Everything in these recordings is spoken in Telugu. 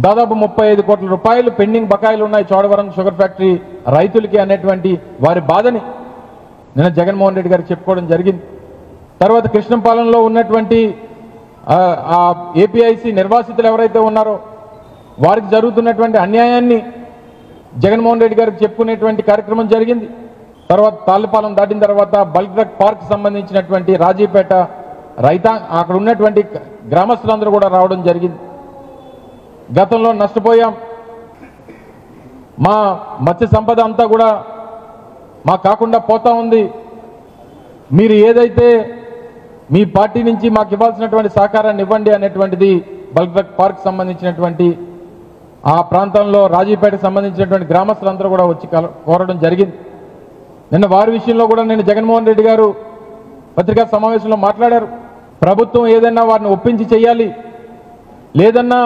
దాదాపు 35 కోట్ల రూపాయలు పెండింగ్ బకాయిలు ఉన్నాయి చోడవరం షుగర్ ఫ్యాక్టరీ రైతులకి అనేటువంటి వారి బాధని నిన్న జగన్మోహన్ రెడ్డి గారికి చెప్పుకోవడం జరిగింది. తర్వాత కృష్ణపాలెంలో ఉన్నటువంటి ఏపీఐసి నిర్వాసితులు ఎవరైతే ఉన్నారో వారికి జరుగుతున్నటువంటి అన్యాయాన్ని జగన్మోహన్ రెడ్డి గారికి చెప్పుకునేటువంటి కార్యక్రమం జరిగింది. తర్వాత తాళ్ళపాలెం దాటిన తర్వాత బల్క్ డ్రగ్ పార్క్ సంబంధించినటువంటి రాజీపేట అక్కడ ఉన్నటువంటి గ్రామస్తులందరూ కూడా రావడం జరిగింది. గతంలో నష్టపోయాం, మా మత్స్య సంపద అంతా కూడా మా కాకుండా పోతా ఉంది, మీరు ఏదైతే మీ పార్టీ నుంచి మాకు ఇవ్వాల్సినటువంటి సహకారాన్ని ఇవ్వండి అనేటువంటిది బల్క్ డ్రగ్ పార్క్ సంబంధించినటువంటి ఆ ప్రాంతంలో రాజీపేటకు సంబంధించినటువంటి గ్రామస్తులందరూ కూడా వచ్చి కోరడం జరిగింది. నిన్న వారి విషయంలో కూడా నేను జగన్మోహన్ రెడ్డి గారు పత్రికా సమావేశంలో మాట్లాడారు. ప్రభుత్వం ఏదైనా వారిని ఒప్పించి చేయాలి, లేదన్నా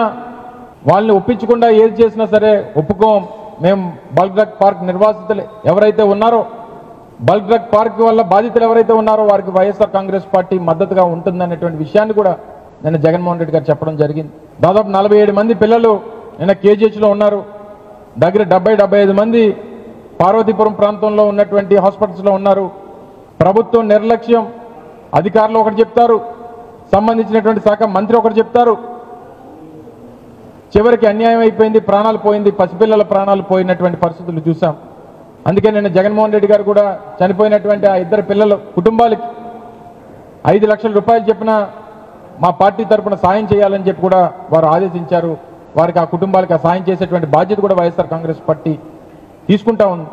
వాళ్ళని ఒప్పించకుండా ఏది చేసినా సరే ఒప్పుకోం. మేము బల్క్ డ్రగ్ పార్క్ నిర్వాసితులు ఎవరైతే ఉన్నారో, బల్క్ డ్రగ్ పార్క్ వల్ల బాధితులు ఎవరైతే ఉన్నారో వారికి వైఎస్ఆర్ కాంగ్రెస్ పార్టీ మద్దతుగా ఉంటుందనేటువంటి విషయాన్ని కూడా నిన్న జగన్మోహన్ రెడ్డి గారు చెప్పడం జరిగింది. దాదాపు 47 మంది పిల్లలు నిన్న కేజీహెచ్లో ఉన్నారు. దగ్గర 70-75 మంది పార్వతీపురం ప్రాంతంలో ఉన్నటువంటి హాస్పిటల్స్లో ఉన్నారు. ప్రభుత్వం నిర్లక్ష్యం, అధికారులు ఒకటి చెప్తారు, సంబంధించినటువంటి శాఖ మంత్రి ఒకటి చెప్తారు, చివరికి అన్యాయం అయిపోయింది, ప్రాణాలు పోయింది, పసిపిల్లల ప్రాణాలు పోయినటువంటి పరిస్థితులు చూసాం. అందుకే నిన్న జగన్మోహన్ రెడ్డి గారు కూడా చనిపోయినటువంటి ఆ ఇద్దరు పిల్లల కుటుంబాలకి 5 లక్షల రూపాయలు చెప్పిన మా పార్టీ తరఫున సాయం చేయాలని చెప్పి కూడా వారు ఆదేశించారు. వారికి ఆ కుటుంబాలకు ఆ సాయం చేసేటువంటి బాధ్యత కూడా వైఎస్ఆర్ కాంగ్రెస్ పార్టీ తీసుకుంటా ఉంది.